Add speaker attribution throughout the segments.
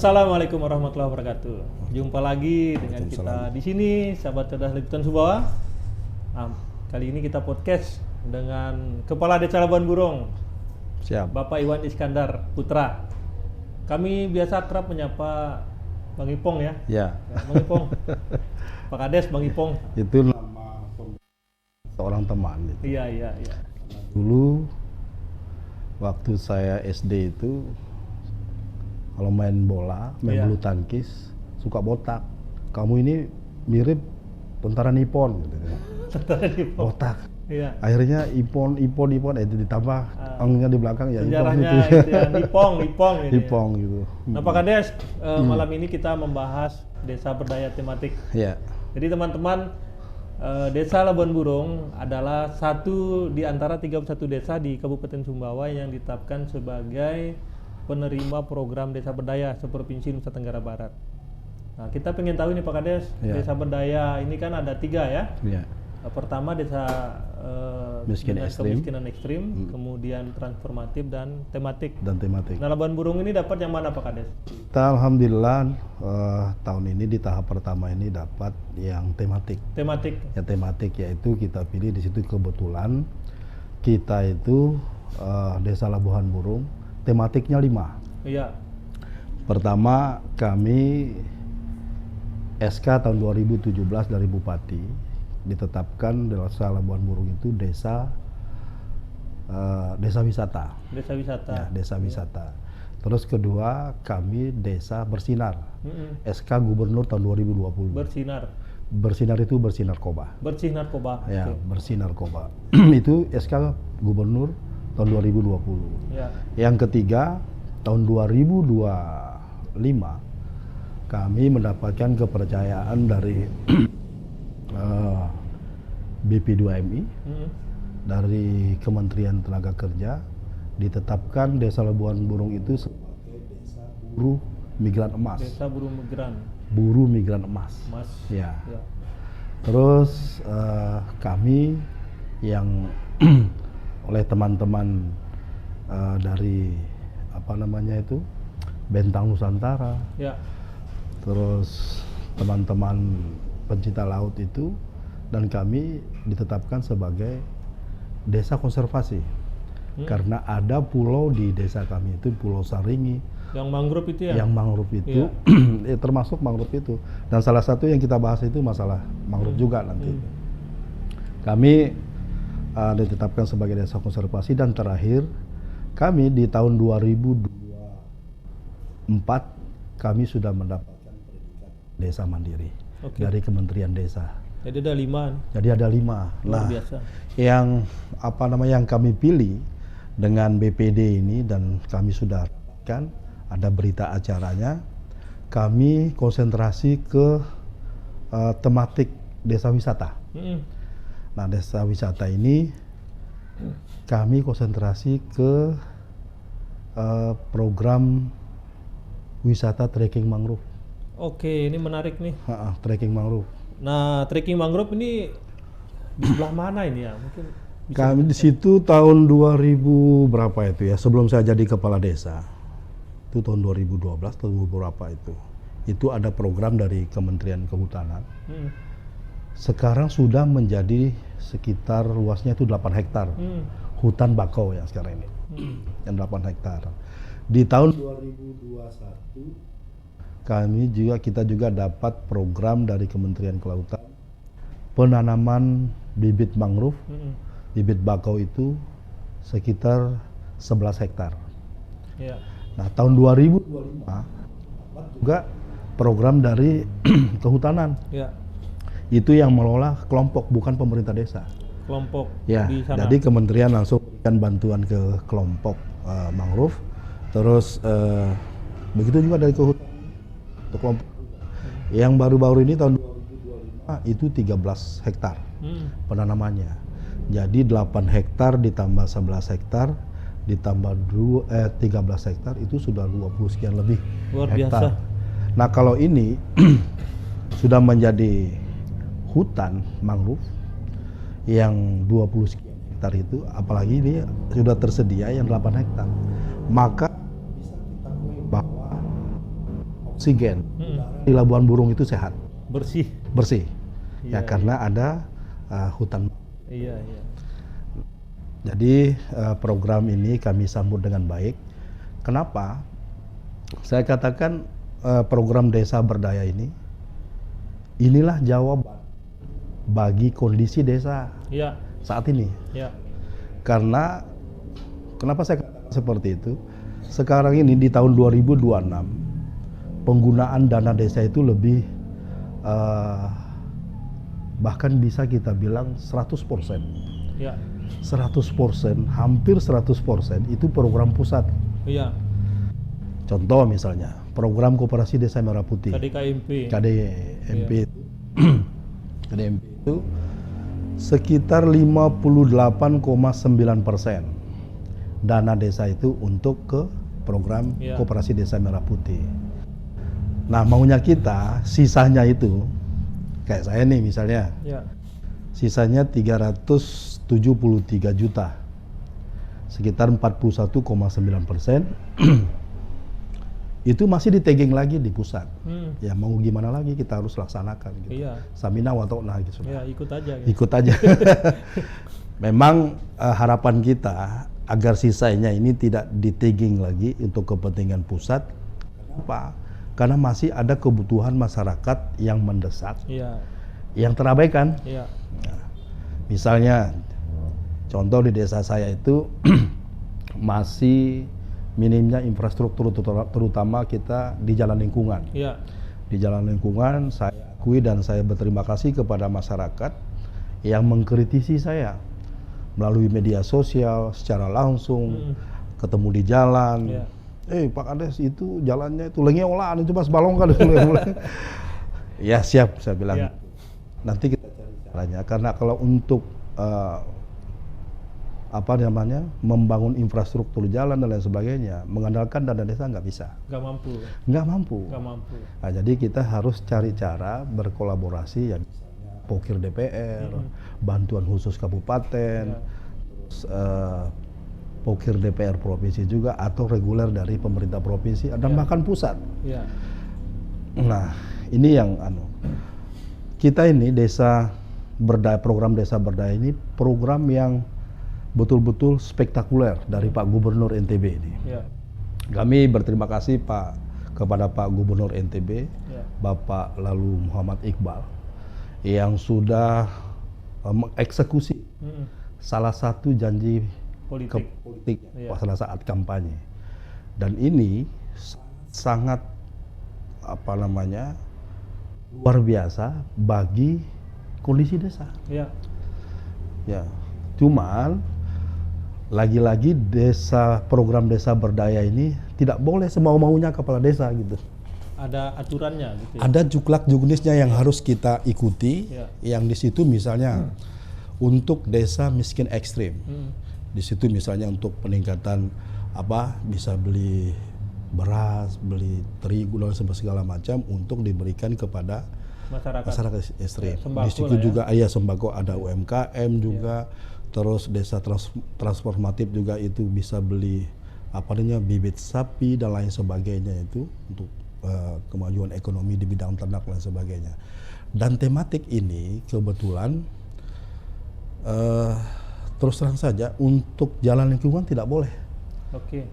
Speaker 1: Assalamualaikum warahmatullahi wabarakatuh. Jumpa lagi dengan kita di sini, sahabat cerdas Liputan Sumbawa. Kali ini kita podcast dengan Kepala Desa Labuan Burung,
Speaker 2: Siap.
Speaker 1: Bapak Iwan Iskandar Putra. Kami biasa akrab menyapa Bang Ipong ya.
Speaker 2: Ya.
Speaker 1: Bang Ipong, Pak Kades, Bang Ipong.
Speaker 2: Itu nama seorang teman. Gitu.
Speaker 1: Iya.
Speaker 2: Dulu waktu saya SD itu kalau main bola, main bulu tangkis, suka botak. Kamu ini mirip tentara Nippon gitu.
Speaker 1: Tentara Nippon.
Speaker 2: Botak.
Speaker 1: Iya.
Speaker 2: Akhirnya Ipon itu ditambah angnya di belakang ya
Speaker 1: sejarahnya
Speaker 2: Ipon
Speaker 1: itu ya, Nipong ini.
Speaker 2: Ipong gitu.
Speaker 1: Nah Pak Kades, malam ini kita membahas desa berdaya tematik.
Speaker 2: Ya.
Speaker 1: Jadi teman-teman, Desa Labuan Burung adalah satu di antara 31 desa di Kabupaten Sumbawa yang ditetapkan sebagai penerima program Desa Berdaya seprovinsi Nusa Tenggara Barat. Nah, kita pengen tahu nih Pak Kades, Desa Berdaya ini kan ada 3 ya.
Speaker 2: Ya.
Speaker 1: Pertama desa kemiskinan ekstrim, kemudian transformatif dan tematik. Nah, Labuan Burung ini dapat yang mana Pak Kades?
Speaker 2: Kita alhamdulillah tahun ini di tahap pertama ini dapat yang tematik. Ya tematik yaitu kita pilih di situ kebetulan kita itu Desa Labuan Burung tematiknya 5.
Speaker 1: Iya.
Speaker 2: Pertama kami SK tahun 2017 dari Bupati ditetapkan Desa Labuan Burung itu desa wisata.
Speaker 1: Desa wisata.
Speaker 2: Ya, desa wisata. Terus kedua kami desa bersinar. SK Gubernur tahun 2020.
Speaker 1: Bersinar.
Speaker 2: Bersinar itu bersih narkoba.
Speaker 1: Bersih narkoba.
Speaker 2: Ya,
Speaker 1: okay.
Speaker 2: Bersih narkoba. Itu SK Gubernur tahun 2020.
Speaker 1: Ya.
Speaker 2: Yang ketiga tahun 2025 kami mendapatkan kepercayaan dari BP2MI dari Kementerian Tenaga Kerja ditetapkan Desa Labuan Burung itu sebagai desa buruh migran emas.
Speaker 1: Desa buruh migran.
Speaker 2: Buruh migran emas. Ya. Terus kami yang oleh teman-teman dari Bentang Nusantara. Ya. Terus teman-teman pencinta laut itu dan kami ditetapkan sebagai desa konservasi karena ada pulau di desa kami itu Pulau Saringi
Speaker 1: yang mangrove itu ya?
Speaker 2: Yang mangrove itu termasuk mangrove itu dan salah satu yang kita bahas itu masalah mangrove juga nanti. Kami ditetapkan sebagai desa konservasi dan terakhir kami di tahun 2024 kami sudah mendapatkan predikat desa mandiri dari Kementerian Desa.
Speaker 1: Jadi ada 5.
Speaker 2: Jadi ada 5.
Speaker 1: Luar biasa.
Speaker 2: Yang kami pilih dengan BPD ini dan kami sudah dapatkan ada berita acaranya. Kami konsentrasi ke tematik desa wisata. Nah, desa wisata ini kami konsentrasi ke program wisata trekking mangrove.
Speaker 1: Oke, ini menarik nih.
Speaker 2: Trekking mangrove.
Speaker 1: Nah, trekking mangrove ini di sebelah mana ini ya? Mungkin
Speaker 2: kami di situ tahun 2000 berapa itu ya? Sebelum saya jadi kepala desa. Itu tahun 2012 atau berapa itu. Itu ada program dari Kementerian Kehutanan. Sekarang sudah menjadi sekitar luasnya itu 8 hektar. Hutan bakau yang sekarang ini. Yang 8 hektar. Di tahun 2021 kita juga dapat program dari Kementerian Kelautan penanaman bibit mangrove, bibit bakau itu sekitar 11 hektar. Ya. Nah, tahun 2025 juga program dari Kehutanan. Ya. Itu yang mengelola kelompok, bukan pemerintah desa.
Speaker 1: Kelompok.
Speaker 2: Ya. Di sana. Jadi kementerian langsung berikan bantuan ke kelompok mangrove. Terus begitu juga dari Kehutanan. Kelompok. Yang baru-baru ini tahun 2025 itu 13 hektar penanamannya. Jadi 8 hektar ditambah 11 hektar ditambah 13 hektar itu sudah 20 sekian lebih
Speaker 1: luar hektar. Biasa.
Speaker 2: Nah, kalau ini sudah menjadi hutan mangrove yang 20 sekian hektar itu, apalagi ini sudah tersedia yang 8 hektar. Maka bisa kita bahwa oksigen di Labuan Burung itu sehat,
Speaker 1: Bersih.
Speaker 2: bersih.
Speaker 1: Iya,
Speaker 2: Ya karena ada hutan.
Speaker 1: Iya, iya.
Speaker 2: Jadi program ini kami sambut dengan baik. Kenapa? Saya katakan program Desa Berdaya inilah jawaban bagi kondisi desa
Speaker 1: Iya,
Speaker 2: saat ini.
Speaker 1: iya.
Speaker 2: Karena kenapa saya katakan seperti itu? Sekarang ini di tahun 2026 penggunaan dana desa itu lebih bahkan bisa kita bilang 100%.
Speaker 1: Iya.
Speaker 2: 100%, hampir 100% itu program pusat.
Speaker 1: Iya.
Speaker 2: Contoh misalnya, program Koperasi Desa Merah Putih,
Speaker 1: KDKMP.
Speaker 2: KDMP itu, KDMP itu sekitar 58,9% dana desa itu untuk ke program Koperasi Desa Merah Putih. Nah, maunya kita sisanya itu, kayak saya nih misalnya, sisanya 373 juta, sekitar 41,9%. Itu masih ditagging lagi di pusat. Ya mau gimana lagi, kita harus laksanakan gitu.
Speaker 1: Iya.
Speaker 2: Samina wa ta'na gitu.
Speaker 1: Ya, ikut aja. Gitu.
Speaker 2: Ikut aja. Memang harapan kita agar sisanya ini tidak ditagging lagi untuk kepentingan pusat. Kenapa? Karena masih ada kebutuhan masyarakat yang mendesak, yang terabaikan. Nah, misalnya, contoh di desa saya itu masih minimnya infrastruktur, terutama kita di jalan lingkungan. Di jalan lingkungan, saya akui dan saya berterima kasih kepada masyarakat yang mengkritisi saya melalui media sosial secara langsung, ketemu di jalan. Pak Kades itu jalannya itu lengeolan itu mas balong kan. Ya siap, saya bilang. Nanti kita cari caranya, karena kalau untuk membangun infrastruktur jalan dan lain sebagainya, mengandalkan dana desa nggak bisa. Nggak mampu. Nah, jadi kita harus cari cara berkolaborasi, ya misalnya Pokir DPR, bantuan khusus kabupaten, Pokir DPR provinsi juga, atau reguler dari pemerintah provinsi dan bahkan pusat. Nah, ini yang kita ini desa berdaya, program Desa Berdaya ini program yang betul-betul spektakuler dari Pak Gubernur NTB ini. Kami berterima kasih kepada Pak Gubernur NTB, Bapak Lalu Muhammad Iqbal, yang sudah mengeksekusi salah satu janji politik pada saat kampanye. Dan ini sangat luar biasa bagi kondisi desa. Cuman lagi-lagi program Desa Berdaya ini tidak boleh semau-maunya kepala desa gitu.
Speaker 1: Ada aturannya gitu.
Speaker 2: Ada juklak-juknisnya yang harus kita ikuti. Yang di situ misalnya untuk desa miskin ekstrim. Di situ misalnya untuk peningkatan bisa beli beras, beli terigu dan segala macam untuk diberikan kepada masyarakat ekstrim. Di situ juga sembako, ada UMKM juga. Terus desa transformatif juga itu bisa beli bibit sapi dan lain sebagainya, itu untuk kemajuan ekonomi di bidang ternak dan sebagainya. Dan tematik ini kebetulan terus terang saja untuk jalan lingkungan tidak boleh.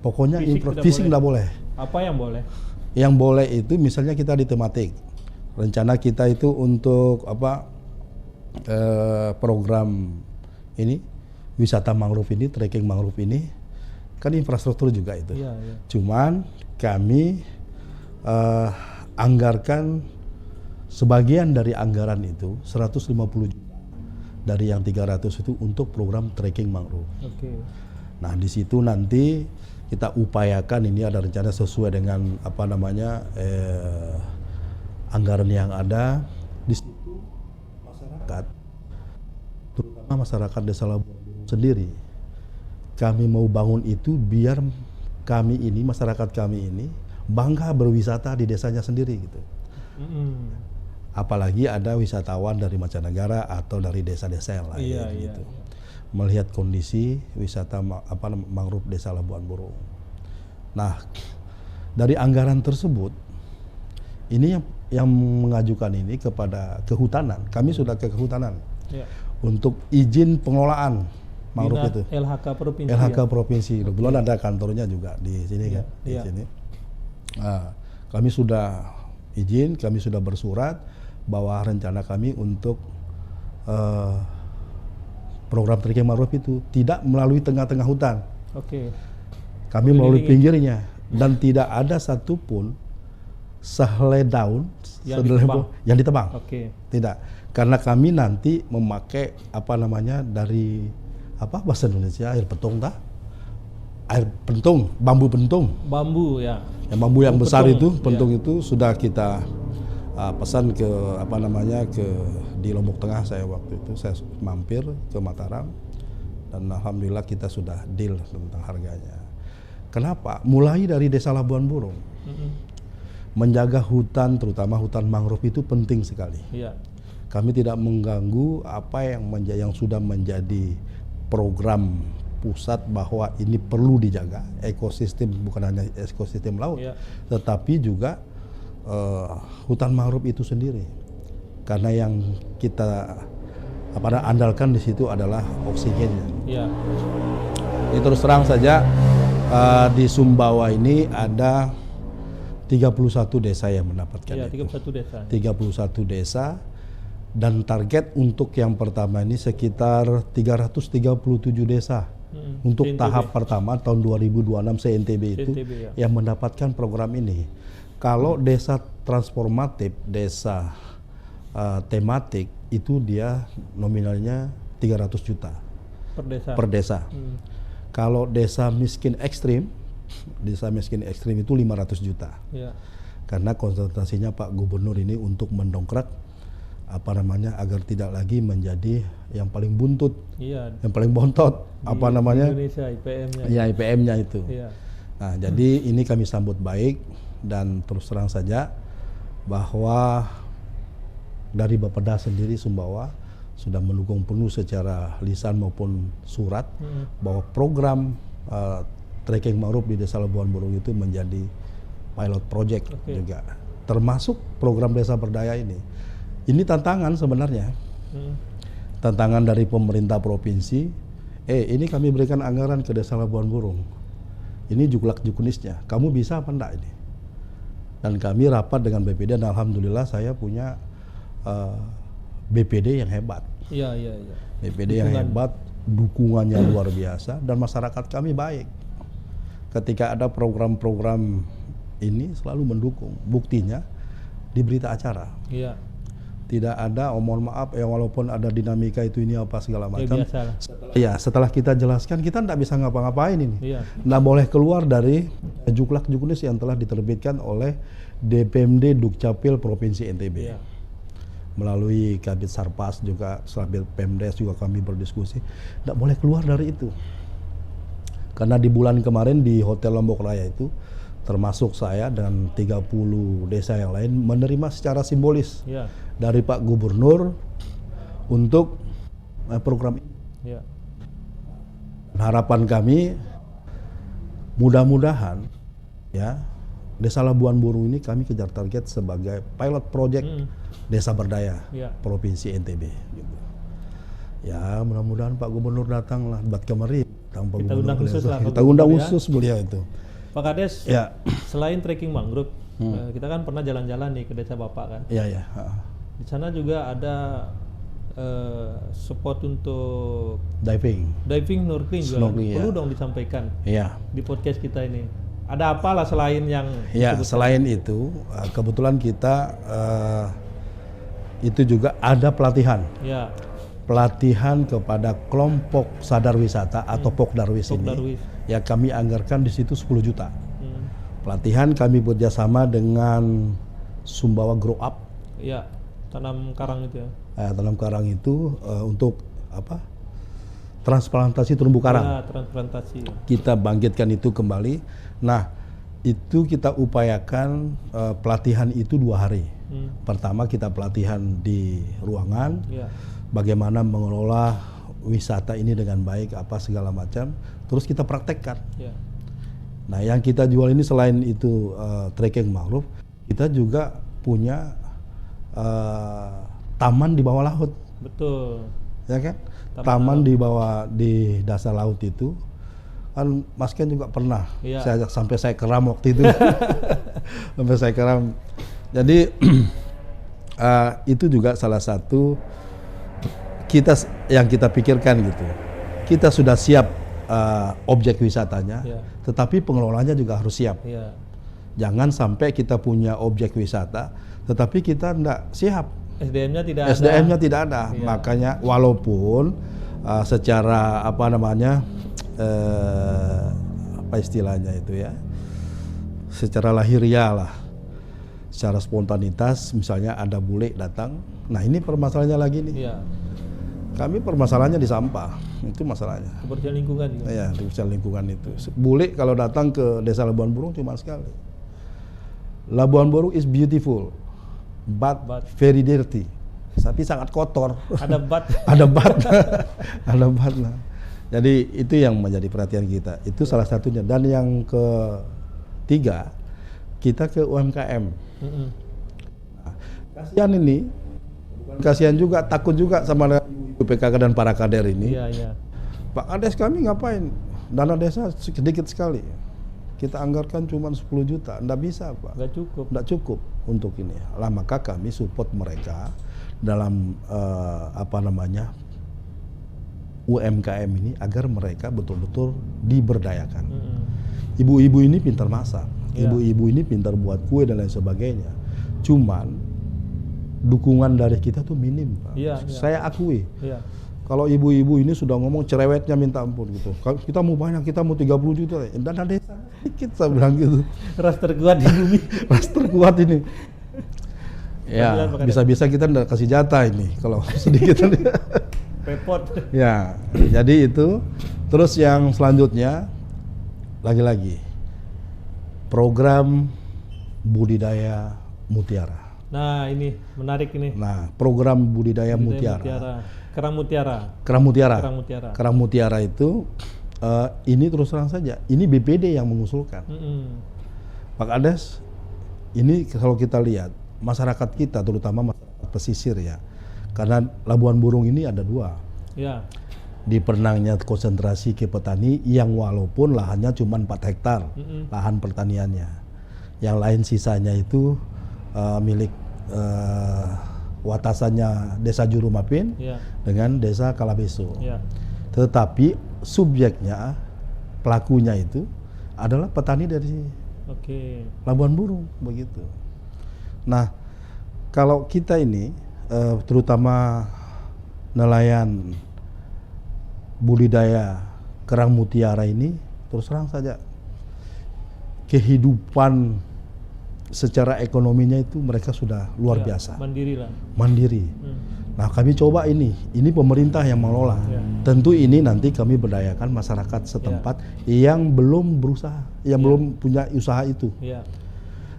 Speaker 2: Pokoknya fisik tidak boleh.
Speaker 1: Apa yang boleh?
Speaker 2: Yang boleh itu misalnya kita di tematik. Rencana kita itu untuk program ini, wisata mangrove ini, trekking mangrove ini, kan infrastruktur juga itu. Cuman kami anggarkan sebagian dari anggaran itu 150 juta dari yang 300 itu untuk program trekking mangrove. Nah, di situ nanti kita upayakan, ini ada rencana sesuai dengan anggaran yang ada. Di situ masyarakat, terutama masyarakat Desa Labuan Burung sendiri, kami mau bangun itu biar kami ini, masyarakat kami ini bangga berwisata di desanya sendiri gitu. Apalagi ada wisatawan dari mancanegara atau dari desa-desa yang lain gitu. Melihat kondisi wisata mangrove Desa Labuan Burung. Nah, dari anggaran tersebut Ini yang mengajukan ini kepada kehutanan. Kami sudah ke kehutanan untuk izin pengelolaan mangrove itu.
Speaker 1: LHK provinsi.
Speaker 2: LHK provinsi. Kebetulan ada kantornya juga di sini kan. Di sini. Nah, kami sudah izin, kami sudah bersurat bahwa rencana kami untuk program trekking mangrove itu tidak melalui tengah-tengah hutan. Kami melalui pinggirnya dan tidak ada satupun sehelai daun yang ditebang. Tidak, karena kami nanti memakai dari bahasa Indonesia air pentung, bambu pentung.
Speaker 1: Bambu ya.
Speaker 2: Yang bambu yang besar itu, pentung itu sudah kita pesan ke di Lombok Tengah. Saya waktu itu saya mampir ke Mataram dan alhamdulillah kita sudah deal tentang harganya. Kenapa? Mulai dari Desa Labuan Burung. Menjaga hutan, terutama hutan mangrove itu penting sekali. Kami tidak mengganggu apa yang sudah menjadi program pusat bahwa ini perlu dijaga ekosistem, bukan hanya ekosistem laut, tetapi juga hutan mangrove itu sendiri. Karena yang kita andalkan di situ adalah oksigennya. Ini terus terang saja di Sumbawa ini ada 31 desa yang mendapatkan itu. 31 desa dan target untuk yang pertama ini sekitar 337 desa untuk CNTB. Tahap pertama tahun 2026 CNTB itu yang mendapatkan program ini. Kalau desa transformatif, desa tematik itu dia nominalnya 300 juta per desa. Kalau desa miskin ekstrim itu 500 juta. Karena konsentrasinya Pak Gubernur ini untuk mendongkrak agar tidak lagi menjadi yang paling buntut, yang paling bontot
Speaker 1: Indonesia IPM-nya.
Speaker 2: IPM-nya itu. Nah, jadi ini kami sambut baik dan terus terang saja bahwa dari Bapeda sendiri Sumbawa sudah mendukung penuh secara lisan maupun surat bahwa program trekking mangrove di Desa Labuan Burung itu menjadi pilot project juga, termasuk program desa berdaya ini. Ini tantangan sebenarnya, tantangan dari pemerintah provinsi. Ini kami berikan anggaran ke Desa Labuan Burung. Ini juklak-juknisnya, kamu bisa apa enggak ini? Dan kami rapat dengan BPD dan alhamdulillah saya punya BPD yang hebat. BPD yang hebat, dukungannya luar biasa dan masyarakat kami baik. Ketika ada program-program ini selalu mendukung. Buktinya di berita acara. Tidak ada mohon maaf walaupun ada dinamika itu ini apa segala macam. Setelah kita jelaskan kita tidak bisa ngapa-ngapain ini. Tidak boleh keluar dari juklak-juknis yang telah diterbitkan oleh DPMD Dukcapil Provinsi NTB. Melalui Kabid Sarpas juga, Kabid Pemdes juga kami berdiskusi. Tidak boleh keluar dari itu. Karena di bulan kemarin di Hotel Lombok Raya itu termasuk saya dan 30 desa yang lain menerima secara simbolis dari Pak Gubernur untuk program ini. Harapan kami mudah-mudahan Desa Labuan Burung ini kami kejar target sebagai pilot project desa berdaya Provinsi NTB. Gitu. Ya mudah-mudahan Pak Gubernur datang lah buat kemari.
Speaker 1: Kita undang khusus lah.
Speaker 2: Kita undang khusus beliau itu.
Speaker 1: Pak Kades, selain trekking mangrove, kita kan pernah jalan-jalan nih ke desa Bapak kan? Di sana juga ada spot untuk
Speaker 2: diving,
Speaker 1: snorkeling juga. Perlu dong disampaikan di podcast kita ini. Ada apa lah selain yang
Speaker 2: selain itu, kebetulan kita itu juga ada pelatihan. Pelatihan kepada kelompok sadar wisata atau Pokdarwis ini. Ya kami anggarkan di situ 10 juta. Pelatihan kami bekerjasama dengan Sumbawa Grow Up.
Speaker 1: Tanam karang itu ya.
Speaker 2: Tanam karang itu untuk transplantasi terumbu karang.
Speaker 1: Transplantasi.
Speaker 2: Kita bangkitkan itu kembali. Nah, itu kita upayakan pelatihan itu 2 hari. Pertama kita pelatihan di ruangan, bagaimana mengelola wisata ini dengan baik, apa segala macam. Terus kita praktekkan. Nah, yang kita jual ini selain itu trekking mangrove, kita juga punya taman di bawah laut,
Speaker 1: Betul.
Speaker 2: ya kan?
Speaker 1: Taman
Speaker 2: Taman di dasar laut itu kan Mas Ken juga pernah.
Speaker 1: Iya.
Speaker 2: Sampai saya keram waktu itu. Sampai saya keram. Jadi itu juga salah satu yang kita pikirkan gitu. Kita sudah siap objek wisatanya,
Speaker 1: Iya.
Speaker 2: tetapi pengelolanya juga harus siap.
Speaker 1: Iya.
Speaker 2: Jangan sampai kita punya objek wisata, tetapi kita tidak siap.
Speaker 1: SDM-nya tidak ada.
Speaker 2: SDM-nya tidak ada.
Speaker 1: Iya.
Speaker 2: Makanya walaupun secara apa namanya, apa istilahnya itu ya, secara lahiriah lah, secara spontanitas, misalnya ada bule datang. Nah ini permasalahannya lagi nih.
Speaker 1: Iya.
Speaker 2: Kami permasalahannya di sampah, itu masalahnya.
Speaker 1: Kebersihan lingkungan juga.
Speaker 2: Ya, kebersihan lingkungan itu. Bule kalau datang ke Desa Labuan Burung cuma sekali. Labuan Burung is beautiful, but very dirty. Tapi sangat kotor.
Speaker 1: Ada bat.
Speaker 2: Ada bat. Ada bat lah. Jadi itu yang menjadi perhatian kita. Itu salah satunya. Dan yang ketiga, kita ke UMKM.
Speaker 1: Mm-mm.
Speaker 2: Nah, kasihan ini, bukan kasihan juga, takut juga sama PKK dan para kader ini.
Speaker 1: Iya, iya.
Speaker 2: Pak Kades kami ngapain? Dana desa sedikit sekali. Kita anggarkan cuma 10 juta. Nggak bisa Pak.
Speaker 1: Nggak cukup.
Speaker 2: Nggak cukup untuk ini. Lah maka kami support mereka dalam apa namanya, UMKM ini agar mereka betul-betul diberdayakan.
Speaker 1: Mm-mm.
Speaker 2: Ibu-ibu ini pintar masak,
Speaker 1: Iya.
Speaker 2: ibu-ibu ini pintar buat kue dan lain sebagainya. Cuman dukungan dari kita tuh minim, Pak.
Speaker 1: Iya, iya.
Speaker 2: Saya akui.
Speaker 1: Iya.
Speaker 2: Kalau ibu-ibu ini sudah ngomong cerewetnya minta ampun gitu. Kita mau banyak, kita mau 30 juta. Dana desa sedikit, saya bilang gitu.
Speaker 1: Ras terkuat di bumi.
Speaker 2: Ras terkuat ini. Ya,
Speaker 1: Panggilan Pak Kades.
Speaker 2: bisa-bisa kita nggak kasih jatah ini kalau sedikit.
Speaker 1: Repot.
Speaker 2: Ya, jadi itu. Terus yang selanjutnya, lagi-lagi program budidaya mutiara.
Speaker 1: Nah, ini menarik ini.
Speaker 2: Nah, program budidaya mutiara.
Speaker 1: Kerang mutiara.
Speaker 2: Kerang mutiara.
Speaker 1: Kerang mutiara.
Speaker 2: Kerang mutiara itu ini terus terang saja, ini BPD yang mengusulkan.
Speaker 1: Mm-mm.
Speaker 2: Pak Kades, ini kalau kita lihat masyarakat kita, terutama masyarakat pesisir ya, karena Labuan Burung ini ada dua.
Speaker 1: Ya.
Speaker 2: Di Penangnya konsentrasi ke petani yang walaupun lahannya cuma 4 hektar,
Speaker 1: Mm-mm.
Speaker 2: lahan pertaniannya. Yang lain sisanya itu milik watasannya Desa Jurumapin
Speaker 1: Ya.
Speaker 2: dengan Desa Kalabeso.
Speaker 1: Ya.
Speaker 2: Tetapi subjeknya, pelakunya itu adalah petani dari
Speaker 1: Oke.
Speaker 2: Labuan Burung, begitu. Nah, kalau kita ini terutama nelayan budidaya kerang mutiara ini, terus terang saja kehidupan secara ekonominya itu mereka sudah luar
Speaker 1: Ya,
Speaker 2: biasa,
Speaker 1: mandiri lah.
Speaker 2: mandiri. Nah, kami coba ini pemerintah yang mengelola.
Speaker 1: Ya.
Speaker 2: Tentu ini nanti kami berdayakan masyarakat setempat yang belum berusaha, yang belum punya usaha itu.
Speaker 1: Ya.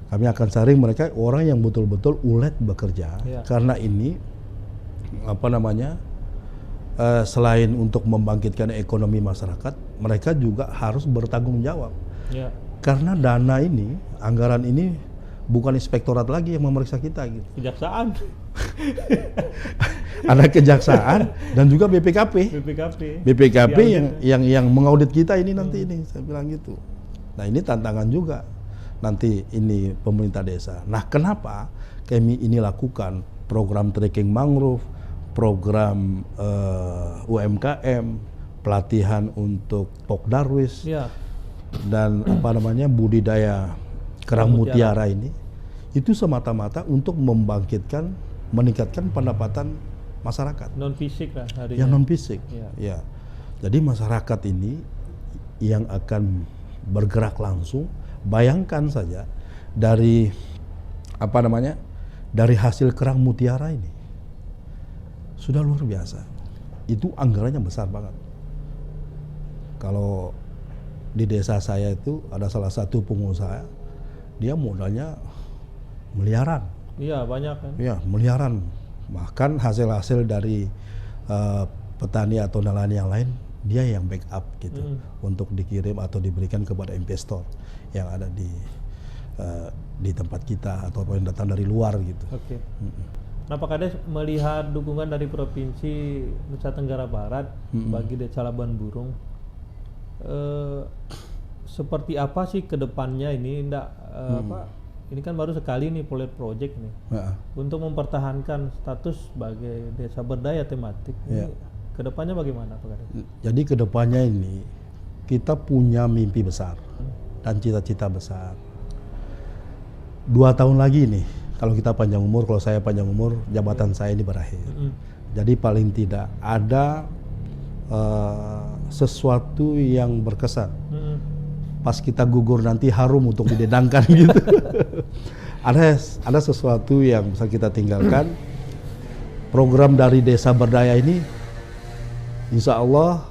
Speaker 2: Kami akan saring mereka orang yang betul-betul ulet bekerja.
Speaker 1: Ya.
Speaker 2: Karena ini apa namanya, selain untuk membangkitkan ekonomi masyarakat, mereka juga harus bertanggung jawab.
Speaker 1: Ya.
Speaker 2: Karena dana ini, anggaran ini bukan inspektorat lagi yang memeriksa kita gitu.
Speaker 1: Kejaksaan.
Speaker 2: Ada kejaksaan dan juga BPKP. BPKP yang mengaudit kita ini nanti ini, saya bilang gitu. Nah, ini tantangan juga nanti ini pemerintah desa. Nah, kenapa kami ini lakukan program trekking mangrove, program UMKM, pelatihan untuk Pok Darwis,
Speaker 1: Ya.
Speaker 2: dan apa namanya budidaya kerang mutiara ini, itu semata-mata untuk membangkitkan, meningkatkan pendapatan masyarakat.
Speaker 1: Non fisik lah harinya.
Speaker 2: Yang non fisik.
Speaker 1: Ya.
Speaker 2: Ya. Jadi masyarakat ini yang akan bergerak langsung. Bayangkan saja dari apa namanya, dari hasil kerang mutiara ini sudah luar biasa. Itu anggarannya besar banget. Kalau di desa saya itu ada salah satu pengusaha, dia modalnya miliaran.
Speaker 1: Iya, banyak kan.
Speaker 2: Ya, miliaran. Bahkan hasil-hasil dari petani atau nelayan yang lain, dia yang backup gitu untuk dikirim atau diberikan kepada investor yang ada di di tempat kita atau yang datang dari luar gitu.
Speaker 1: Oke. Nah, Pak Kades melihat dukungan dari Provinsi Nusa Tenggara Barat bagi Desa Labuan Burung, seperti apa sih ke depannya ini? Ini kan baru sekali nih pilot project nih untuk mempertahankan status sebagai desa berdaya tematik. Ini ke depannya bagaimana, Pak Kades?
Speaker 2: Jadi ke depannya ini kita punya mimpi besar dan cita-cita besar. 2 tahun lagi nih, kalau kita panjang umur, kalau saya panjang umur, jabatan saya ini berakhir. Jadi paling tidak ada sesuatu yang berkesan. Pas kita gugur nanti harum untuk didedangkan gitu. Ada sesuatu yang bisa kita tinggalkan. Program dari Desa Berdaya ini, insya Allah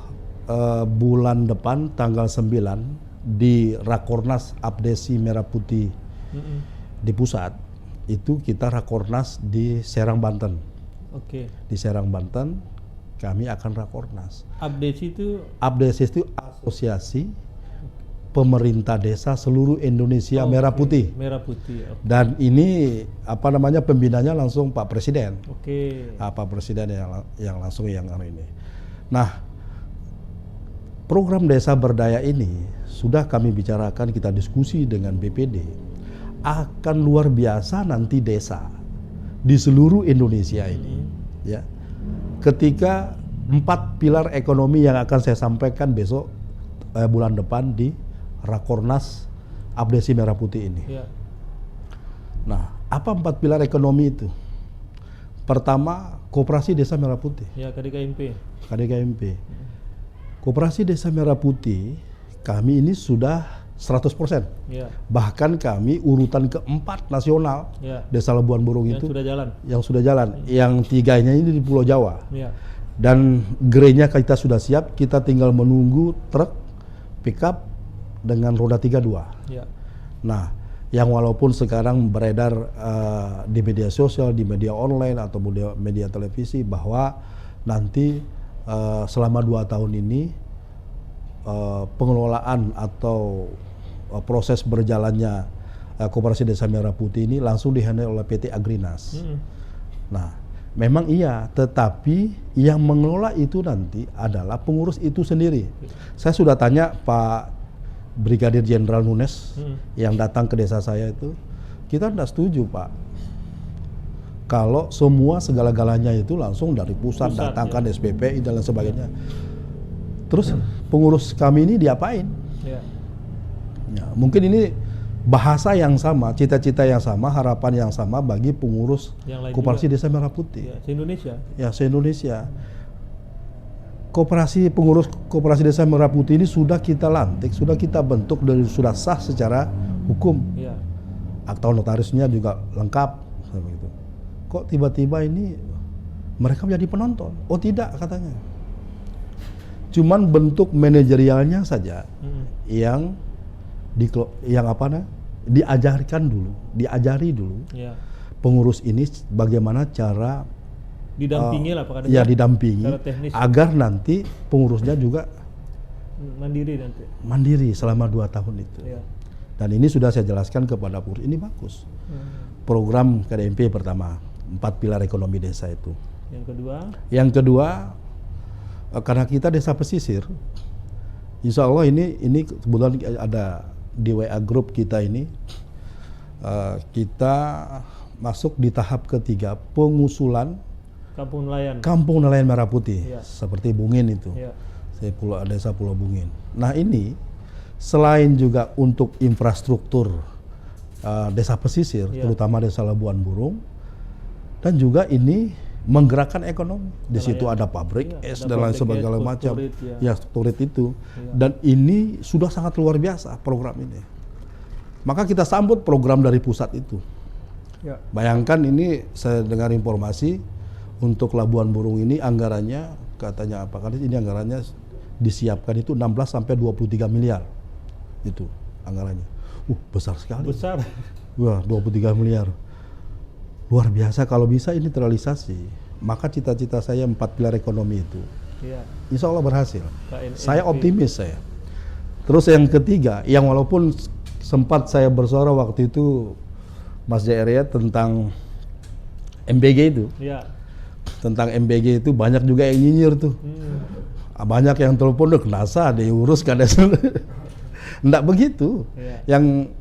Speaker 2: bulan depan tanggal 9 di Rakornas Abdesi Merah Putih di pusat, itu kita Rakornas di Serang, Banten.
Speaker 1: Oke.
Speaker 2: Di Serang, Banten kami akan Rakornas.
Speaker 1: Abdesi itu
Speaker 2: asosiasi pemerintah desa seluruh Indonesia Merah Putih.
Speaker 1: Merah Putih. Okay.
Speaker 2: Dan ini pembinanya langsung Pak Presiden.
Speaker 1: Oke.
Speaker 2: Pak Presiden yang langsung yang ini. Nah, program Desa Berdaya ini sudah kami bicarakan, kita diskusi dengan BPD. Akan luar biasa nanti desa di seluruh Indonesia ini, ya. Ketika 4 pilar ekonomi yang akan saya sampaikan besok bulan depan di Rakornas Abdesi Merah Putih ini.
Speaker 1: Ya.
Speaker 2: Nah, apa 4 pilar ekonomi itu? Pertama, Koperasi Desa Merah Putih.
Speaker 1: Ya, KDKMP.
Speaker 2: Koperasi Desa Merah Putih kami ini sudah 100%.
Speaker 1: Ya.
Speaker 2: Bahkan kami urutan keempat nasional. Desa Labuan Burung
Speaker 1: yang
Speaker 2: itu
Speaker 1: yang
Speaker 2: sudah jalan. Yang 3-nya ini di Pulau Jawa.
Speaker 1: Ya.
Speaker 2: Dan gerenya kita sudah siap, kita tinggal menunggu truk pickup dengan roda 32.
Speaker 1: Ya.
Speaker 2: Nah, yang walaupun sekarang beredar di media sosial, di media online atau media televisi bahwa nanti selama 2 tahun ini pengelolaan atau proses berjalannya Koperasi Desa Merah Putih ini langsung dihandle oleh PT Agrinas. Nah, memang iya, tetapi yang mengelola itu nanti adalah pengurus itu sendiri. Saya sudah tanya Pak Brigadir Jenderal Nunes yang datang ke desa saya itu, kita tidak setuju Pak kalau semua segala-galanya itu langsung dari pusat datangkan SPPI dan lain sebagainya. Terus pengurus kami ini diapain? Ya, mungkin ini bahasa yang sama, cita-cita yang sama, harapan yang sama bagi pengurus Koperasi Desa Merah Putih.
Speaker 1: Ya, se-Indonesia.
Speaker 2: Ya, se-Indonesia. Pengurus Koperasi Desa Merah Putih ini sudah kita lantik, sudah kita bentuk dan sudah sah secara hukum.
Speaker 1: Ya.
Speaker 2: Akta notarisnya juga lengkap. Gitu. Kok tiba-tiba ini mereka menjadi penonton? Oh tidak, katanya. Cuman bentuk manajerialnya saja yang diajari dulu pengurus ini bagaimana cara
Speaker 1: didampingi lah Pak Kades.
Speaker 2: Ya, didampingi
Speaker 1: teknis,
Speaker 2: agar nanti pengurusnya juga mandiri selama 2 tahun itu. Ya. Dan ini sudah saya jelaskan kepada pengurus, ini bagus. Program KDMP pertama, 4 pilar ekonomi desa itu. Yang kedua, karena kita desa pesisir, insya Allah ini kebetulan ada di WA group kita ini, kita masuk di tahap ketiga pengusulan Kampung Nelayan Merah Putih, seperti Bungin itu, Desa Pulau Bungin. Nah ini selain juga untuk infrastruktur desa pesisir, terutama Desa Labuan Burung, dan juga ini menggerakkan ekonomi. Di situ ada pabrik es dan lain sebagainya macam. Strukturit itu. Dan ini sudah sangat luar biasa program ini. Maka kita sambut program dari pusat itu. Bayangkan ini saya dengar informasi untuk Labuan Burung ini anggarannya katanya apa? Karena ini anggarannya disiapkan itu 16 sampai 23 miliar. Itu anggarannya. Besar sekali.
Speaker 1: Besar.
Speaker 2: Wah, 23 miliar. Luar biasa kalau bisa ini terrealisasi. Maka cita-cita saya 4 pilar ekonomi itu, insya Allah berhasil. Saya optimis saya. Terus yang ketiga, yang walaupun sempat saya bersuara waktu itu Mas Jaya tentang MBG itu.
Speaker 1: Ya.
Speaker 2: Tentang MBG itu banyak juga yang nyinyir tuh. Banyak yang telepon udah kenasa diurus kan. Enggak begitu.
Speaker 1: Ya.
Speaker 2: Yang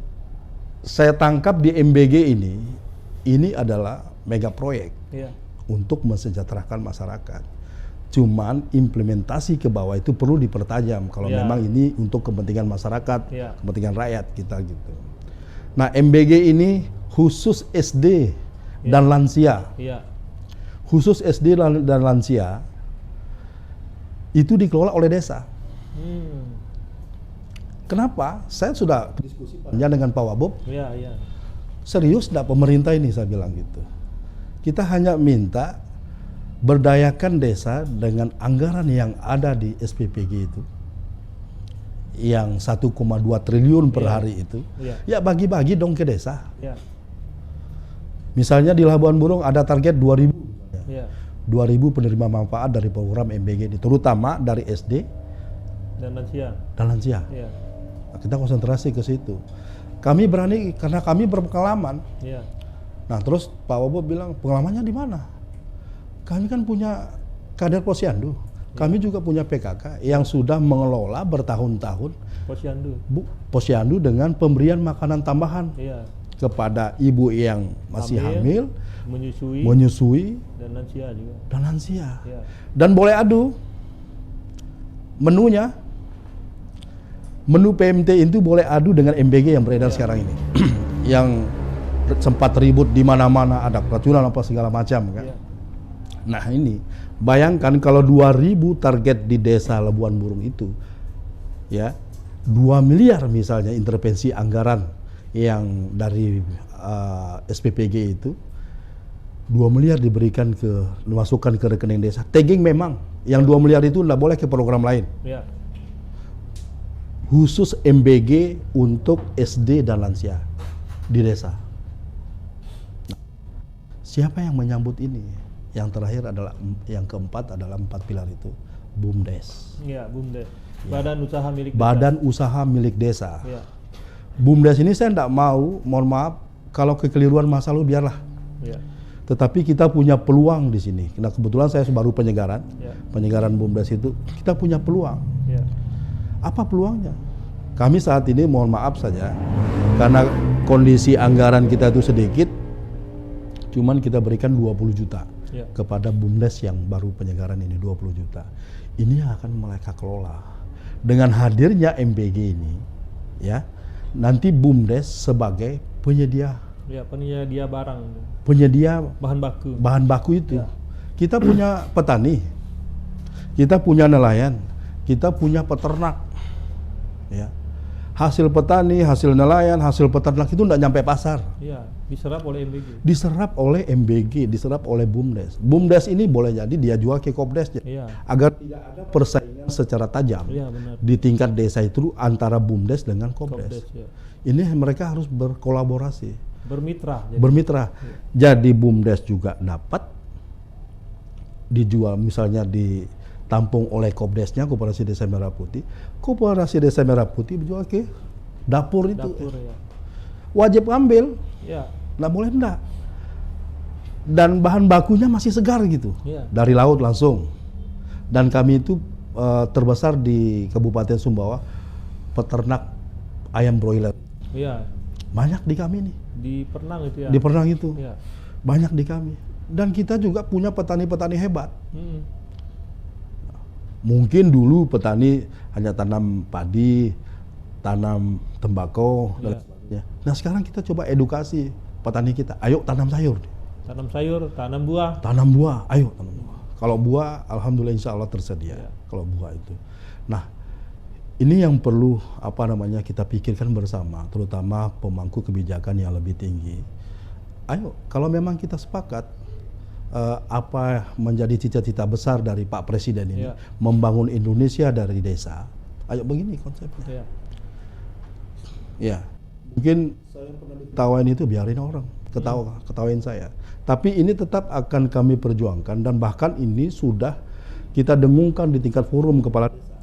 Speaker 2: saya tangkap di MBG ini adalah mega proyek
Speaker 1: Ya.
Speaker 2: untuk mensejahterakan masyarakat. Cuman implementasi ke bawah itu perlu dipertajam kalau
Speaker 1: Ya.
Speaker 2: memang ini untuk kepentingan masyarakat,
Speaker 1: Ya.
Speaker 2: kepentingan rakyat kita gitu. Nah, MBG ini khusus SD dan lansia.
Speaker 1: Ya.
Speaker 2: Khusus SD dan lansia itu dikelola oleh desa. Kenapa? Saya sudah diskusi panjang dengan Pak Wabob.
Speaker 1: Ya. Ya.
Speaker 2: Serius enggak pemerintah ini, saya bilang gitu. Kita hanya minta berdayakan desa dengan anggaran yang ada di SPPG itu. Yang 1,2 triliun per hari itu. Ya bagi-bagi dong ke desa.
Speaker 1: Ya.
Speaker 2: Misalnya di Labuan Burung ada target 2.000.
Speaker 1: Ya.
Speaker 2: 2.000 penerima manfaat dari program MBG ini, terutama dari SD
Speaker 1: Dan
Speaker 2: lansia.
Speaker 1: Ya.
Speaker 2: Nah, kita konsentrasi ke situ. Kami berani karena kami berpengalaman.
Speaker 1: Ya.
Speaker 2: Nah, terus Pak Wabob bilang, pengalamannya di mana? Kami kan punya kader Posyandu. Kami juga punya PKK yang sudah mengelola bertahun-tahun Posyandu dengan pemberian makanan tambahan kepada ibu yang masih hamil, menyusui dan lansia. Dan boleh adu menunya. Menu PMT itu boleh adu dengan MBG yang beredar sekarang ini. Yang sempat ribut di mana-mana, ada keracunan apa segala macam kan. Nah, ini bayangkan kalau 2.000 target di desa Labuan Burung itu, ya 2 miliar misalnya intervensi anggaran yang dari SPPG itu, 2 miliar diberikan dimasukkan ke rekening desa. Tagging memang, yang 2 miliar itu tidak boleh ke program lain. Khusus MBG untuk SD dan lansia di desa. Nah, siapa yang menyambut ini? Yang terakhir adalah, yang keempat adalah 4 pilar itu, BUMDes.
Speaker 1: Ya, BUMDes. Badan usaha milik desa.
Speaker 2: Badan usaha milik desa. BUMDes ini saya tidak mau, mohon maaf, kalau kekeliruan masa lalu biarlah. Tetapi kita punya peluang di sini. Nah, kebetulan saya baru penyegaran, penyegaran BUMDes itu, kita punya peluang. Apa peluangnya? Kami saat ini mohon maaf saja, karena kondisi anggaran kita itu sedikit, cuman kita berikan 20 juta kepada BUMDes yang baru penyegaran ini, 20 juta. Ini yang akan mereka kelola. Dengan hadirnya MBG ini, ya, nanti BUMDes sebagai penyedia.
Speaker 1: Penyedia barang.
Speaker 2: Penyedia
Speaker 1: bahan baku
Speaker 2: itu. Kita punya petani, kita punya nelayan, kita punya peternak. Ya. Hasil petani, hasil nelayan, hasil peternak itu tidak nyampe pasar.
Speaker 1: Diserap oleh MBG.
Speaker 2: Diserap oleh MBG, diserap oleh BUMDes. BUMDes ini boleh jadi dia jual ke Kopdes agar tidak ada persaingan secara tajam di tingkat desa itu antara BUMDes dengan Kopdes. Ini mereka harus berkolaborasi, bermitra. Jadi BUMDes juga dapat dijual, misalnya ditampung oleh Kopdesnya, Koperasi Desa Merah Putih. Koperasi Desa Merah Putih menjual ke dapur itu. Wajib ambil. Nggak boleh enggak. Dan bahan bakunya masih segar gitu. Dari laut langsung. Dan kami itu terbesar di Kabupaten Sumbawa peternak ayam broiler. Banyak di kami nih.
Speaker 1: Di Pernang itu ya.
Speaker 2: Di Pernang itu. Banyak di kami. Dan kita juga punya petani-petani hebat. Mungkin dulu petani hanya tanam padi, tanam tembakau, dan sebagainya. Nah, sekarang kita coba edukasi petani kita. Ayo tanam sayur.
Speaker 1: Tanam sayur, tanam buah.
Speaker 2: Tanam buah, ayo tanam buah. Kalau buah, alhamdulillah insya Allah tersedia. Kalau buah itu. Nah, ini yang perlu kita pikirkan bersama, terutama pemangku kebijakan yang lebih tinggi. Ayo, kalau memang kita sepakat, apa menjadi cita-cita besar dari Pak Presiden ini, membangun Indonesia dari desa. Ayo begini konsepnya. Mungkin saya pernah diketawain itu, biarin orang ketawain saya. Tapi ini tetap akan kami perjuangkan, dan bahkan ini sudah kita dengungkan di tingkat forum kepala desa.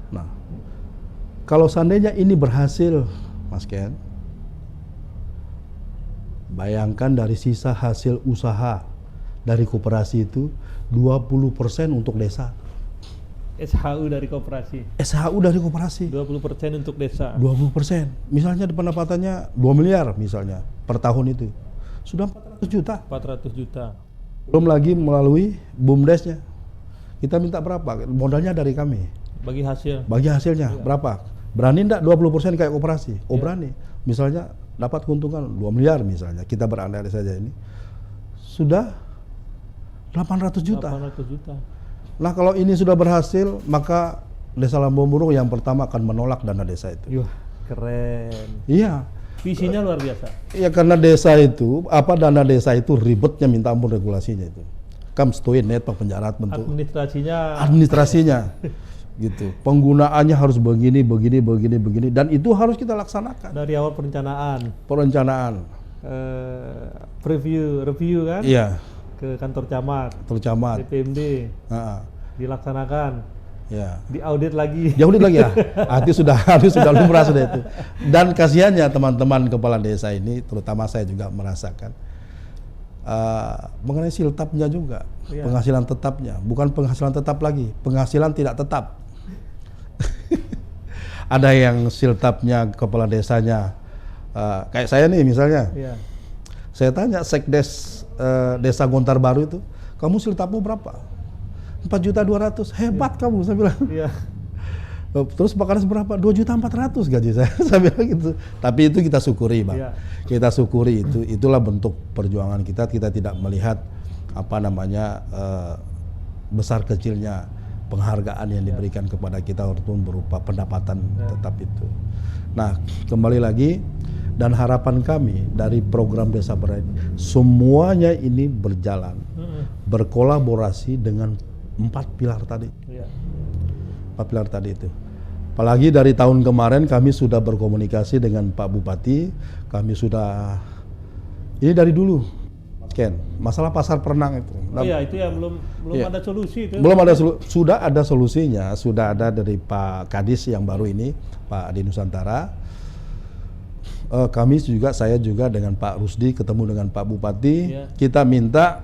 Speaker 2: Nah, Kalau seandainya ini berhasil, Mas Ken, bayangkan dari sisa hasil usaha dari koperasi itu 20% untuk desa.
Speaker 1: SHU dari koperasi.
Speaker 2: SHU dari koperasi
Speaker 1: 20% untuk desa.
Speaker 2: 20%. Misalnya pendapatannya 2 miliar misalnya per tahun itu. Sudah 400 juta.
Speaker 1: 400 juta.
Speaker 2: Belum lagi melalui BUMDes-nya. Kita minta berapa? Modalnya dari kami.
Speaker 1: Bagi hasil.
Speaker 2: Bagi hasilnya berapa? Berani enggak 20% kayak koperasi? Oh berani. Misalnya dapat keuntungan 2 miliar misalnya. Kita berandai saja ini. Sudah 800 juta.
Speaker 1: 800 juta.
Speaker 2: Nah kalau ini sudah berhasil, maka Desa Lambung yang pertama akan menolak dana desa itu.
Speaker 1: Yuh, keren.
Speaker 2: Iya.
Speaker 1: Visinya luar biasa.
Speaker 2: Iya karena desa itu, dana desa itu ribetnya minta ampun regulasinya itu. Stoin net penjara bentuk. Administrasinya. Gitu. Penggunaannya harus begini, dan itu harus kita laksanakan.
Speaker 1: Dari awal perencanaan. Review kan?
Speaker 2: Iya.
Speaker 1: Ke kantor camat. DPMD. Dilaksanakan.
Speaker 2: Ya.
Speaker 1: Diaudit lagi.
Speaker 2: Diaudit lagi ya. Itu sudah lumrah sudah itu. Dan kasihannya teman-teman kepala desa ini, terutama saya juga merasakan mengenai siltapnya juga, penghasilan tetapnya, bukan penghasilan tetap lagi, penghasilan tidak tetap. Ada yang siltapnya kepala desanya kayak saya nih misalnya. Saya tanya sekdes desa Gontar Baru itu, kamu siltapmu berapa? 4.200.000. Hebat kamu, saya bilang. Terus Pak Kades berapa? 2.400.000 gaji saya. Saya bilang gitu. Tapi itu kita syukuri, Bang. Kita syukuri itu. Itulah bentuk perjuangan kita. Kita tidak melihat besar kecilnya penghargaan yang diberikan kepada kita walaupun berupa pendapatan tetap itu. Nah, kembali lagi, dan harapan kami dari program Desa Berdaya, semuanya ini berjalan, berkolaborasi dengan 4 pilar tadi. 4 pilar tadi itu. Apalagi dari tahun kemarin kami sudah berkomunikasi dengan Pak Bupati, kami sudah, ini dari dulu, Ken, masalah pasar perenang itu.
Speaker 1: Itu ya belum ada solusi itu.
Speaker 2: Belum ada sudah ada solusinya, sudah ada dari Pak Kadis yang baru ini, Pak Adi Nusantara. Saya juga dengan Pak Rusdi ketemu dengan Pak Bupati, kita minta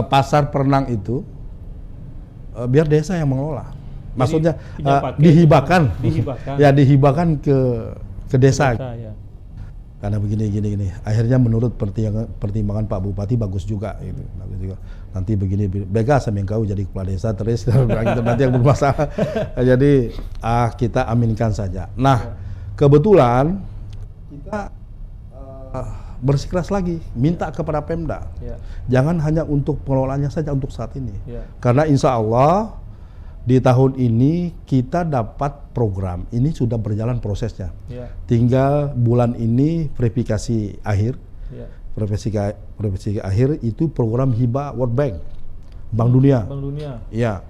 Speaker 2: pasar perenang itu biar desa yang mengelola. Maksudnya dihibahkan. Ya, dihibahkan ke desa. Karena begini. Akhirnya menurut pertimbangan Pak Bupati bagus juga gitu. Nanti begini, bega sama engkau jadi kepala desa terus nanti yang bermasalah. Jadi kita aminkan saja. Nah, kebetulan kita bersikeras lagi, minta kepada Pemda. Jangan hanya untuk pengelolaannya saja untuk saat ini. Karena insya Allah di tahun ini kita dapat program, ini sudah berjalan prosesnya. Tinggal bulan ini verifikasi akhir. Verifikasi akhir itu program hibah World Bank, Bank Dunia. Iya,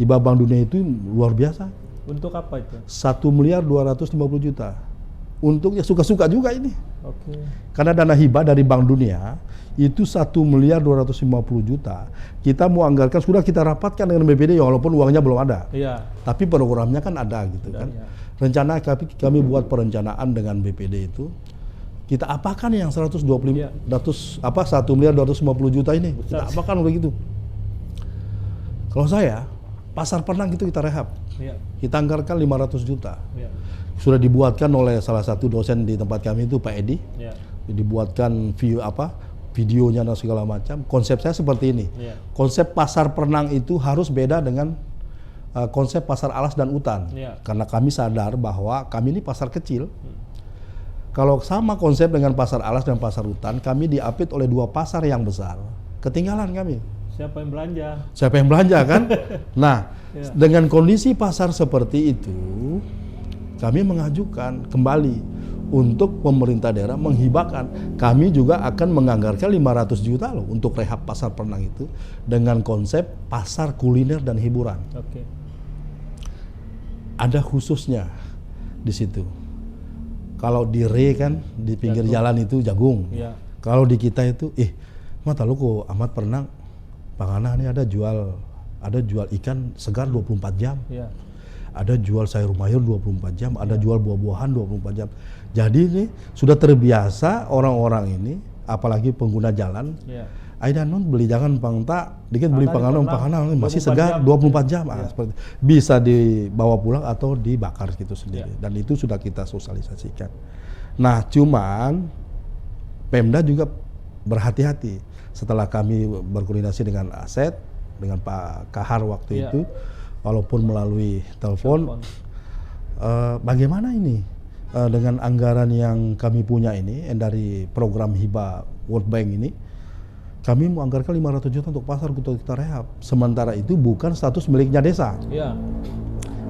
Speaker 2: hibah Bank Dunia itu luar biasa.
Speaker 1: Untuk apa itu?
Speaker 2: 1.250.000.000. Untuk ya suka-suka juga ini. Karena dana hibah dari Bank Dunia itu 1.250.000.000. Kita mau anggarkan, sudah kita rapatkan dengan BPD ya, walaupun uangnya belum ada. Tapi programnya kan ada gitu kan. Rencana kami buat perencanaan dengan BPD itu. Kita apakan yang 1.250.000.000 ini? Kita apakan begitu. Kalau saya, pasar perenang itu kita rehab. Kita anggarkan 500 juta. Sudah dibuatkan oleh salah satu dosen di tempat kami itu Pak Edi. Dibuatkan videonya dan segala macam. Konsep saya seperti ini. Konsep pasar perenang itu harus beda dengan konsep pasar alas dan hutan. Karena kami sadar bahwa kami ini pasar kecil. Kalau sama konsep dengan pasar alas dan pasar hutan, kami diapit oleh 2 pasar yang besar. Ketinggalan kami.
Speaker 1: Siapa yang belanja?
Speaker 2: Siapa yang belanja kan? Nah, dengan kondisi pasar seperti itu, kami mengajukan kembali untuk pemerintah daerah menghibahkan. Kami juga akan menganggarkan 500 juta loh untuk rehab pasar perenang itu dengan konsep pasar kuliner dan hiburan. Ada khususnya di situ. Kalau di kan di pinggir jalan itu jagung. Kalau di kita itu, mata lu kok amat perenang. Pangana ini ada jual ikan segar 24 jam. ada jual sayur mayur 24 jam, ada jual buah-buahan 24 jam. Jadi ini sudah terbiasa orang-orang ini, apalagi pengguna jalan. Aida non beli jangan pangta, dikit beli panganan masih segar 24 jam. Seperti bisa dibawa pulang atau dibakar gitu sendiri. Dan itu sudah kita sosialisasikan. Nah, cuman Pemda juga berhati-hati. Setelah kami berkoordinasi dengan Aset, dengan Pak Kahar waktu itu, walaupun melalui telepon, bagaimana ini dengan anggaran yang kami punya ini dari program hibah World Bank ini, kami menganggarkan 500 juta untuk pasar untuk kita rehab. Sementara itu bukan status miliknya desa,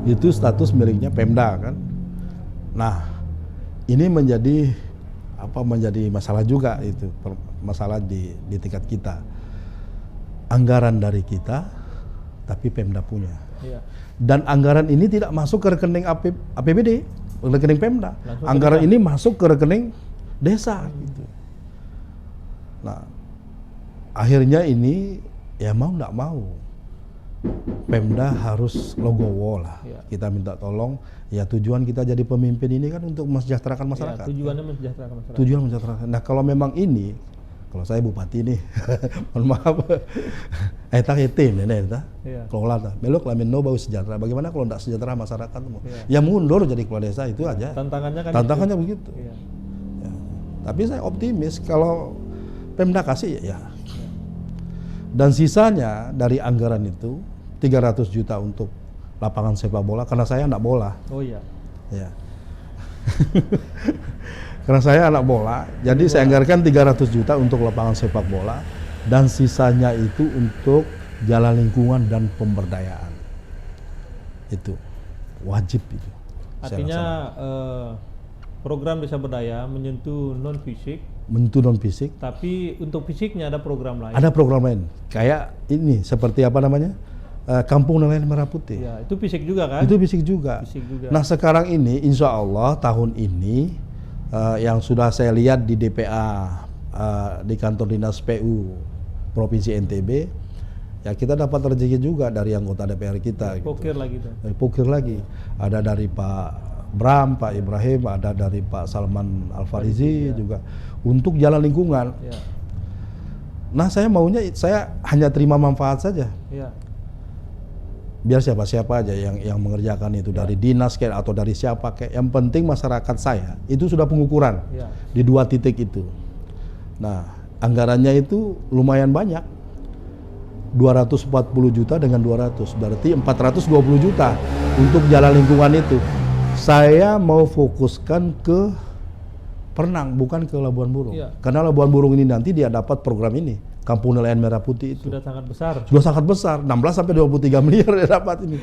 Speaker 2: itu status miliknya Pemda kan. Nah, ini menjadi masalah juga, itu masalah di tingkat kita. Anggaran dari kita, tapi Pemda punya. Dan anggaran ini tidak masuk ke rekening APBD, rekening Pemda. Anggaran ini masuk ke rekening desa. Gitu. Nah, akhirnya ini ya mau nggak mau Pemda harus logowo lah. Kita minta tolong. Ya tujuan kita jadi pemimpin ini kan untuk mensejahterakan masyarakat.
Speaker 1: Tujuannya mensejahterakan masyarakat.
Speaker 2: Tujuan mensejahterakan. Nah kalau memang ini, kalau saya bupati nih, mohon maaf, tim ini, kelola, belok lamin no bau sejahtera. Bagaimana kalau tidak sejahtera masyarakat? Ya mundur jadi kepala desa itu aja. Tantangannya begitu. Ya. Tapi saya optimis kalau Pemda kasih ya. Dan sisanya dari anggaran itu 300 juta untuk lapangan sepak bola, karena saya anak bola. Ya. Karena saya anak bola, jadi saya anggarkan 300 juta untuk lapangan sepak bola, dan sisanya itu untuk jalan lingkungan dan pemberdayaan. Itu wajib itu.
Speaker 1: Artinya program desa berdaya menyentuh non fisik. Tapi untuk fisiknya ada program lain.
Speaker 2: Ada program lain. Kayak ini seperti apa namanya? Kampung Nelayan Merah Putih.
Speaker 1: Ya, itu fisik juga kan?
Speaker 2: Itu fisik juga. Nah sekarang ini insya Allah tahun ini yang sudah saya lihat di DPA di kantor dinas PU Provinsi NTB, ya kita dapat rezeki juga dari anggota DPR kita.
Speaker 1: Pokir gitu. Lagi tuh.
Speaker 2: Pokir lagi. Ada dari Pak Bram, Pak Ibrahim, ada dari Pak Salman Al-Farizi juga untuk jalan lingkungan. Nah saya maunya saya hanya terima manfaat saja. Biar siapa-siapa aja yang mengerjakan itu, dari dinas kayak atau dari siapa kayak, yang penting masyarakat saya itu sudah pengukuran di 2 titik itu. Nah anggarannya itu lumayan banyak, 240 juta dengan 200, berarti 420 juta untuk jalan lingkungan itu. Saya mau fokuskan ke Pernang, bukan ke Labuan Burung, karena Labuan Burung ini nanti dia dapat program ini, Kampung Nelayan Merah Putih itu.
Speaker 1: Sudah sangat besar.
Speaker 2: Sudah sangat besar, 16 sampai 23 miliar dia dapat ini.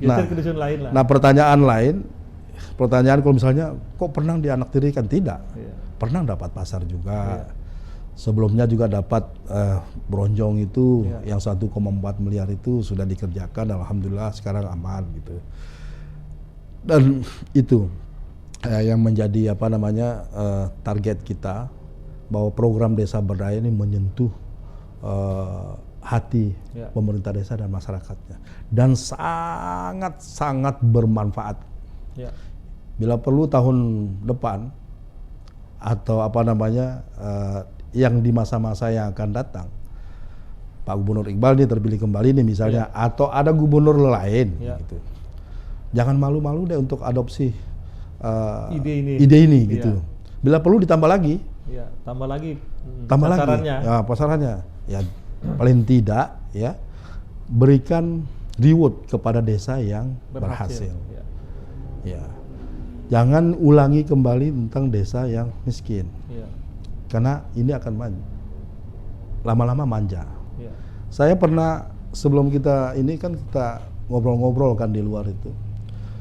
Speaker 1: Geser ke dusun lain lah.
Speaker 2: Nah pertanyaan kalau misalnya kok Pernang dianaktirikan? Tidak. Pernang dapat pasar juga. Sebelumnya juga dapat Bronjong itu yang 1,4 miliar itu sudah dikerjakan, alhamdulillah sekarang aman gitu. Dan itu yang menjadi target kita, bahwa program desa berdaya ini menyentuh hati pemerintah desa dan masyarakatnya, dan sangat bermanfaat. Bila perlu tahun depan atau yang di masa-masa yang akan datang, Pak Gubernur Iqbal ini terpilih kembali nih misalnya, atau ada gubernur lain gitu. Jangan malu-malu deh untuk adopsi ide ini gitu. Bila perlu ditambah lagi.
Speaker 1: Tambah lagi
Speaker 2: pasarannya. Pasarannya. Ya paling tidak ya berikan reward kepada desa yang berhasil. Ya. Jangan ulangi kembali tentang desa yang miskin. Karena ini akan lama-lama manja. Saya pernah sebelum kita ngobrol-ngobrol kan di luar itu.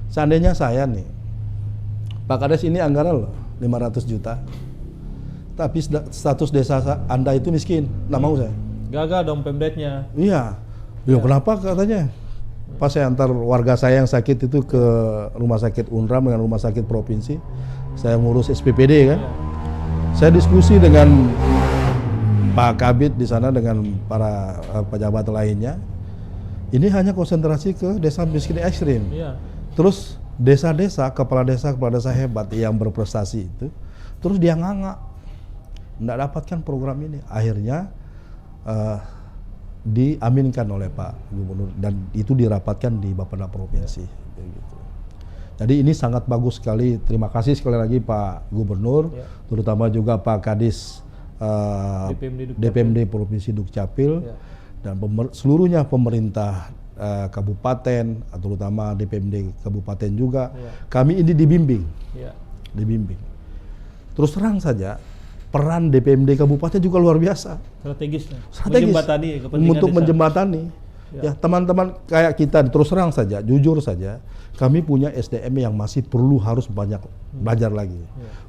Speaker 2: Seandainya saya nih, Pak Kades ini anggaran loh 500 juta. Tapi status desa Anda itu miskin, nggak mau saya.
Speaker 1: Gagal dong Pemdetnya.
Speaker 2: Iya. Kenapa katanya? Pas saya antar warga saya yang sakit itu ke rumah sakit UNRAM dengan rumah sakit provinsi, saya ngurus SPPD kan. Saya diskusi dengan Pak Kabid di sana dengan para pejabat lainnya. Ini hanya konsentrasi ke desa miskin ekstrim. Terus desa-desa, kepala desa hebat yang berprestasi itu, terus dia nganga, nggak dapatkan program ini. Akhirnya diaminkan oleh Pak Gubernur dan itu dirapatkan di Bapeda Provinsi. Gitu. Jadi ini sangat bagus sekali. Terima kasih sekali lagi Pak Gubernur, terutama juga Pak Kadis DPMD Provinsi Dukcapil dan seluruhnya pemerintah kabupaten, terutama DPMD kabupaten juga. Kami ini dibimbing. Terus terang saja, peran DPMD kabupaten juga luar biasa. Strategis. Untuk menjembatani. Ya, teman-teman kayak kita, terus terang saja, jujur saja, kami punya SDM yang masih harus banyak belajar lagi.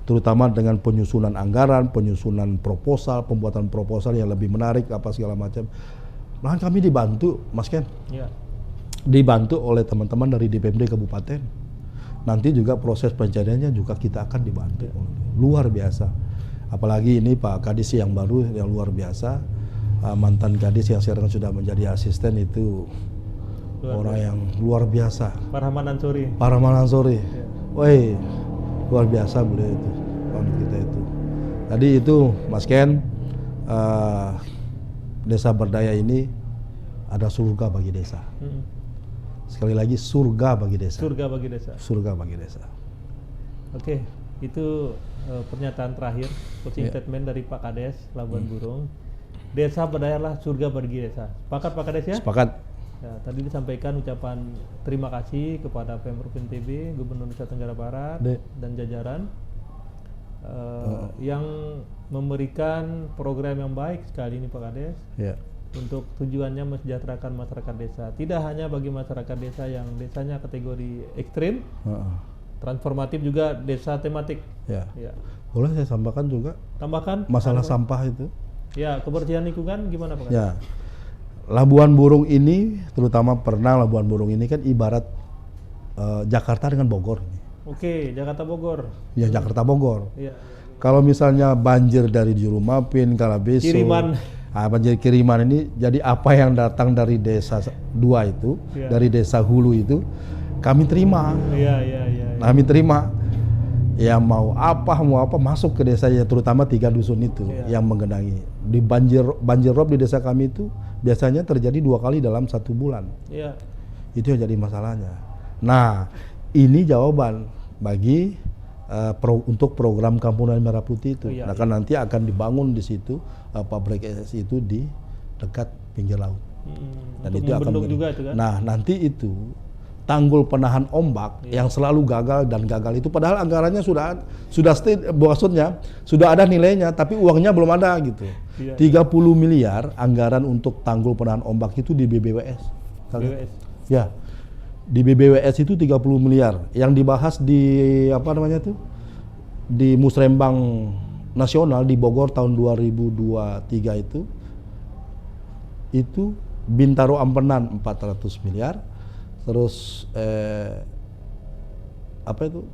Speaker 2: Terutama dengan penyusunan anggaran, penyusunan proposal, pembuatan proposal yang lebih menarik, apa segala macam. Malahan kami dibantu, Mas Ken. Dibantu oleh teman-teman dari DPMD kabupaten. Nanti juga proses pencariannya juga kita akan dibantu. Luar biasa. Apalagi ini Pak Kadis yang baru, yang luar biasa, mantan Kadis yang sekarang sudah menjadi asisten itu orang yang luar biasa. Parahman Ansori. Woi, luar biasa beliau itu, kawan kita itu. Tadi itu Mas Ken, desa berdaya ini ada surga bagi desa. Sekali lagi surga bagi desa. Oke, itu pernyataan terakhir, closing statement dari Pak Kades Labuan Burung. Desa berdayalah surga bagi desa. Sepakat Pak Kades ya? Sepakat. Ya, tadi disampaikan ucapan terima kasih kepada Pemprov NTB, Gubernur Nusa Tenggara Barat dan jajaran yang memberikan program yang baik sekali ini Pak Kades. Untuk tujuannya mensejahterakan masyarakat desa. Tidak hanya bagi masyarakat desa yang desanya kategori ekstrim, transformatif juga desa tematik. Boleh saya tambahkan juga? Masalah sampah itu. Ya, kebersihan lingkungan gimana Pak? Ya, Labuan Burung ini, terutama Labuan Burung ini kan ibarat Jakarta dengan Bogor. Oke, Jakarta Bogor. Ya, Jakarta Bogor. Kalau misalnya banjir dari Jurumapin, Kalabeso, banjir kiriman ini, jadi apa yang datang dari desa 2 itu, dari desa hulu itu, kami terima. Kami terima. Ya mau apa masuk ke desa ya, terutama 3 dusun itu yang menggenangi. Di banjir rob di desa kami itu biasanya terjadi 2 kali dalam 1 bulan. Itu yang jadi masalahnya. Nah, ini jawaban bagi untuk program Kampung Nelayan Merah Putih itu. Nah, kan nanti akan dibangun di situ pabrik es itu di dekat pinggir laut. Dan itu akan juga itu kan? Nah, nanti itu tanggul penahan ombak yang selalu gagal itu, padahal anggarannya sudah maksudnya sudah ada nilainya, tapi uangnya belum ada gitu. 30 miliar anggaran untuk tanggul penahan ombak itu di BBWS. Ya, di BBWS itu 30 miliar. Yang dibahas di di Musrembang Nasional di Bogor tahun 2023 itu Bintaro Ampenan 400 miliar. Terus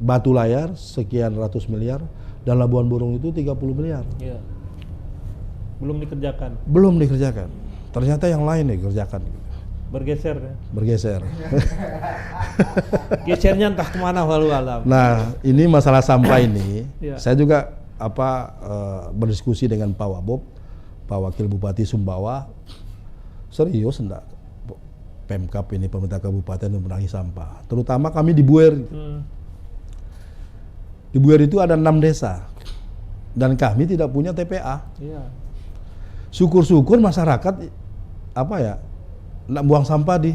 Speaker 2: Batu Layar sekian ratus miliar dan Labuan Burung itu 30 miliar. Belum dikerjakan. Ternyata yang lain dikerjakan. Bergeser. Gesernya entah kemana walau alam. Nah, ini masalah sampah ini. Saya juga berdiskusi dengan Pak Wabob, Pak Wakil Bupati Sumbawa. Serius enggak? Pemkap ini, pemerintah kabupaten membenahi sampah. Terutama kami di Buer. Di Buer itu ada 6 desa. Dan kami tidak punya TPA. Syukur-syukur masyarakat nak buang sampah di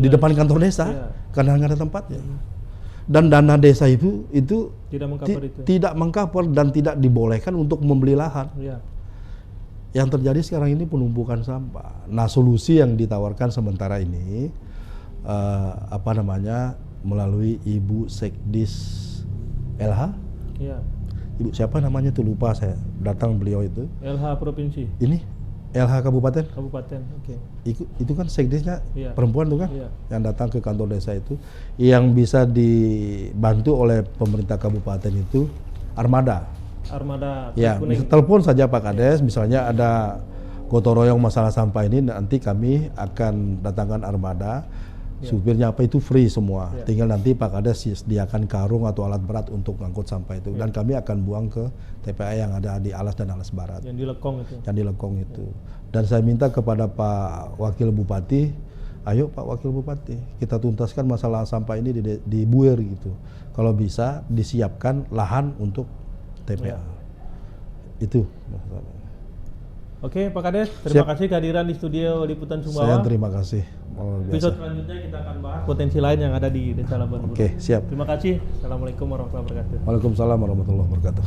Speaker 2: depan kantor desa karena nggak ada tempatnya. Dan dana desa itu tidak mengcover dan tidak dibolehkan untuk membeli lahan. Yang terjadi sekarang ini penumpukan sampah. Nah, solusi yang ditawarkan sementara ini melalui Ibu Sekdis LH. Ibu siapa namanya tuh, lupa saya. Datang beliau itu. LH provinsi. Ini LH kabupaten. Oke. Itu kan sekdisnya perempuan tuh kan, yang datang ke kantor desa itu, yang bisa dibantu oleh pemerintah kabupaten itu armada. Ya, telepon saja Pak Kades, misalnya ada gotong royong masalah sampah ini, nanti kami akan datangkan armada Supirnya apa itu free semua.
Speaker 1: Ya.
Speaker 2: Tinggal nanti Pak Kades sediakan karung atau alat berat untuk ngangkut sampah itu. Dan kami akan buang ke TPA yang ada di Alas dan Alas Barat.
Speaker 1: Yang di Lekong itu.
Speaker 2: Yang di Lekong itu. Dan saya minta kepada Pak Wakil Bupati, ayo Pak Wakil Bupati, kita tuntaskan masalah sampah ini di Buir gitu. Kalau bisa disiapkan lahan untuk TPA. Itu masalahnya.
Speaker 1: Oke Pak Kades, terima kasih kehadiran di studio Liputan Sumbawa.
Speaker 2: Saya terima kasih.
Speaker 1: Episode selanjutnya kita akan bahas potensi lain yang ada di Desa Labuan Burung.
Speaker 2: Oke, siap.
Speaker 1: Terima kasih. Assalamualaikum warahmatullahi wabarakatuh.
Speaker 2: Waalaikumsalam warahmatullahi wabarakatuh.